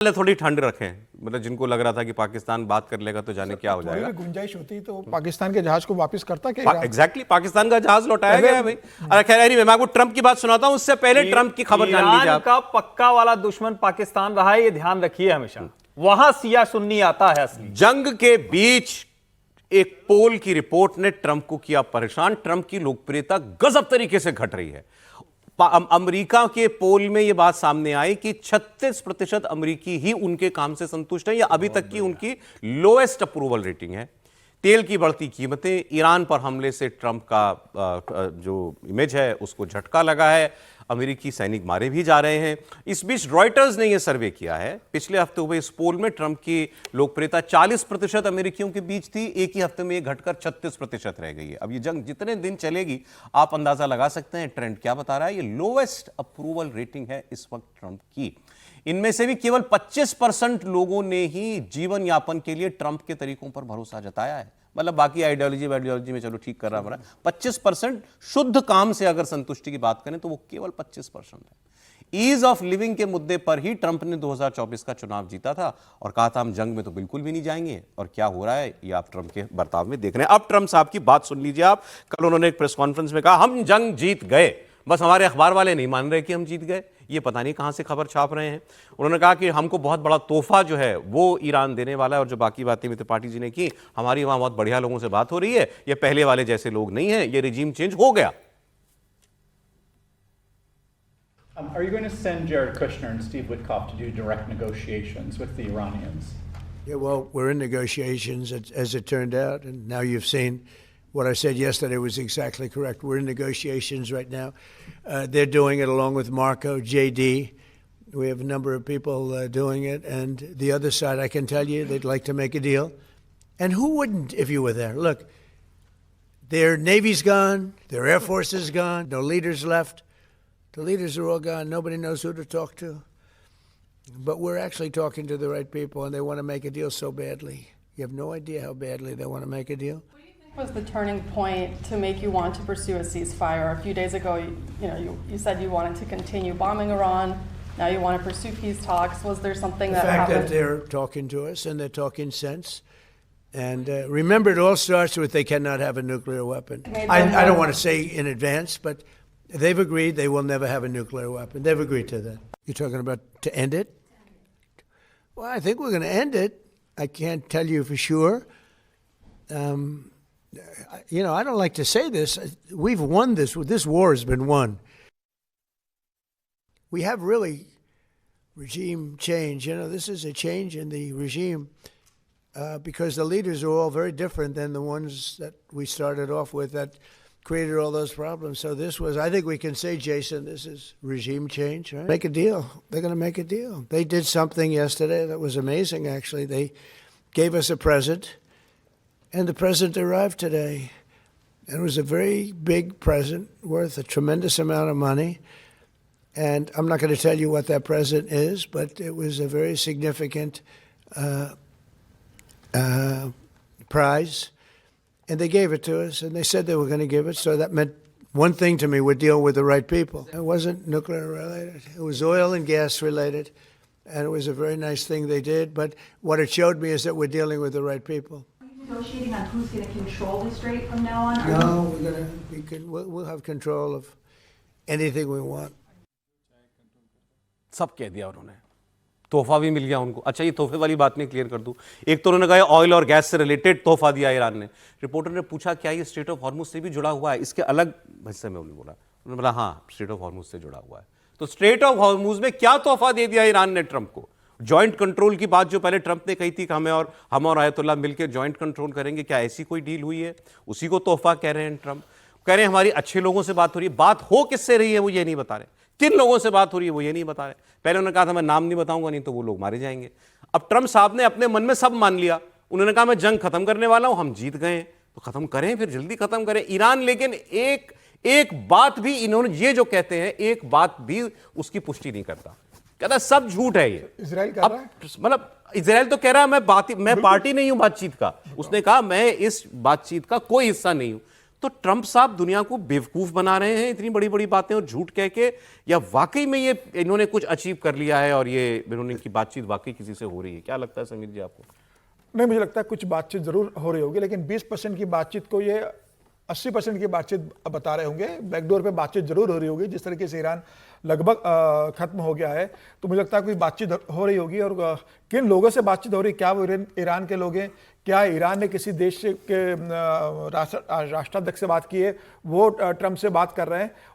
पहले थोड़ी ठंड रखें, मतलब जिनको लग रहा था कि पाकिस्तान बात कर लेगा तो जाने क्या हो जाएगा। थोड़ी भी गुंजाइश होती तो पाकिस्तान के जहाज को वापस करता क्या? एग्जैक्टली पाकिस्तान का जहाज लौटाया गया भाई। अरे खैर मैं आपको ट्रंप की बात सुनाता हूं, उससे पहले ट्रंप की खबर जान लीजिए आप। का पक्का वाला दुश्मन पाकिस्तान रहा है, ये ध्यान रखिए हमेशा। वहां सिया सुन्नी आता है असली। जंग के बीच एक पोल की रिपोर्ट ने ट्रंप को किया परेशान। ट्रंप की लोकप्रियता गजब तरीके से घट रही है। अमेरिका के पोल में यह बात सामने आई कि 36% अमेरिकी ही उनके काम से संतुष्ट हैं, या अभी तक की उनकी लोएस्ट अप्रूवल रेटिंग है। तेल की बढ़ती कीमतें, ईरान पर हमले से ट्रंप का जो इमेज है उसको झटका लगा है। अमेरिकी सैनिक मारे भी जा रहे हैं। इस बीच रॉयटर्स ने यह सर्वे किया है, पिछले हफ्ते हुए इस पोल में ट्रंप की लोकप्रियता 40% अमेरिकियों के बीच थी, एक ही हफ्ते में यह घटकर 36% रह गई है। अब ये जंग जितने दिन चलेगी आप अंदाजा लगा सकते हैं ट्रेंड क्या बता रहा है। ये लोएस्ट अप्रूवल रेटिंग है इस वक्त ट्रंप की। इनमें से भी केवल 25% लोगों ने ही जीवन यापन के लिए ट्रंप के तरीकों पर भरोसा जताया है। मतलब बाकी आइडियोलॉजी में चलो ठीक कर रहा है। 25% शुद्ध काम से अगर संतुष्टि की बात करें तो वो केवल 25% है। ईज ऑफ लिविंग के मुद्दे पर ही ट्रंप ने 2024 का चुनाव जीता था और कहा था हम जंग में तो बिल्कुल भी नहीं जाएंगे। और क्या हो रहा है ये आप ट्रंप के बर्ताव में देख रहे हैं। अब ट्रंप साहब की बात सुन लीजिए आप। कल उन्होंने एक प्रेस कॉन्फ्रेंस में कहा हम जंग जीत गए, बस हमारे अखबार वाले नहीं मान रहे कि हम जीत गए। ये पता नहीं कहां से खबर छाप रहे हैं। उन्होंने कहा कि हमको बहुत बड़ा तोहफा जो है वो ईरान देने वाला है। और जो बाकी बातें मित्र पार्टी जी ने की, हमारी वहां बहुत बढ़िया लोगों से बात हो रही है, ये पहले वाले जैसे लोग नहीं है, ये रिजीम चेंज हो गया। Are you going to send Jared Kushner and Steve Witkoff to do direct negotiations with the Iranians? Yeah, well, we're in negotiations as it turned out, and now you've seen what I said yesterday was exactly correct. We're in negotiations right now. They're doing it along with Marco, JD. We have a number of people doing it. And the other side, I can tell you, they'd like to make a deal. And who wouldn't if you were there? Look, their Navy's gone. Their Air Force is gone. No leaders left. The leaders are all gone. Nobody knows who to talk to. But we're actually talking to the right people, and they want to make a deal so badly. You have no idea how badly they want to make a deal. What was the turning point to make you want to pursue a ceasefire? A few days ago, you said you wanted to continue bombing Iran. Now you want to pursue peace talks. Was there something that happened? The fact that they're talking to us and they're talking sense. And remember, it all starts with they cannot have a nuclear weapon. I don't want to say in advance, but they've agreed they will never have a nuclear weapon. They've agreed to that. You're talking about to end it? Well, I think we're going to end it. I can't tell you for sure. I don't like to say this. We've won this. This war has been won. We have really regime change. This is a change in the regime because the leaders are all very different than the ones that we started off with that created all those problems. So this was, I think we can say, Jason, this is regime change, right? Make a deal. They're going to make a deal. They did something yesterday that was amazing, actually. They gave us a present. And the present arrived today. And it was a very big present worth a tremendous amount of money. And I'm not going to tell you what that present is, but it was a very significant prize. And they gave it to us, and they said they were going to give it. So that meant one thing to me: we're dealing with the right people. It wasn't nuclear related. It was oil and gas related. And it was a very nice thing they did. But what it showed me is that we're dealing with the right people. Negotiating on who's going to control the strait from now on? No, we'll have control of anything we want. सब कह दिया उन्होंने, तोहफा भी मिल गया उनको। अच्छा, ये तोहफे वाली बात नहीं क्लियर कर दूं। एक तो उन्होंने कहा ऑयल और गैस से रिलेटेड तोहफा दिया ईरान ने। रिपोर्टर ने पूछा क्या ये स्ट्रेट ऑफ हॉर्मुज से भी जुड़ा हुआ है? इसके अलग हिस्से में उन्होंने बोला, उन्होंने बोला हाँ स्ट्रेट ऑफ हॉर्मुज से जुड़ा हुआ है। तो स्ट्रेट ऑफ हॉर्मुज में क्या तोहफा दे दिया ईरान ने ट्रंप को? जॉइंट कंट्रोल की बात जो पहले ट्रंप ने कही थी कि हम और आयतुल्लाह मिलकर जॉइंट कंट्रोल करेंगे, क्या ऐसी कोई डील हुई है? उसी को तोहफा कह रहे हैं ट्रंप। कह रहे हैं हमारी अच्छे लोगों से बात हो रही है। बात हो किससे रही है वो ये नहीं बता रहे। किन लोगों से बात हो रही है वो ये नहीं बता रहे। पहले उन्होंने कहा था मैं नाम नहीं बताऊंगा, नहीं तो वो लोग मारे जाएंगे। अब ट्रंप साहब ने अपने मन में सब मान लिया। उन्होंने कहा मैं जंग खत्म करने वाला हूं, हम जीत गए तो खत्म करें, फिर जल्दी खत्म करें। ईरान लेकिन एक बात भी, इन्होंने ये जो कहते हैं एक बात भी उसकी पुष्टि नहीं करता, कहता सब झूठ है ये। इजराइल कह रहा है, मतलब इजराइल तो कह रहा है मैं पार्टी नहीं हूं बातचीत का। उसने कहा मैं इस बातचीत का कोई हिस्सा नहीं हूं। तो ट्रंप साहब दुनिया को बेवकूफ बना रहे हैं इतनी बड़ी बड़ी बातें और झूठ कह के, या वाकई में ये इन्होंने कुछ अचीव कर लिया है और ये इन्होंने की बातचीत वाकई किसी से हो रही है? क्या लगता है समीर जी आपको? नहीं, मुझे लगता है कुछ बातचीत जरूर हो रही होगी, लेकिन 20% की बातचीत को ये 80% की बातचीत बता रहे होंगे। बैकडोर पे बातचीत जरूर हो रही होगी। जिस तरीके से ईरान लगभग खत्म हो गया है, तो मुझे लगता है कोई बातचीत हो रही होगी। और किन लोगों से बातचीत हो रही, क्या वो ईरान के लोग हैं, क्या ईरान ने किसी देश के राष्ट्राध्यक्ष से बात की है, वो ट्रंप से बात कर रहे हैं,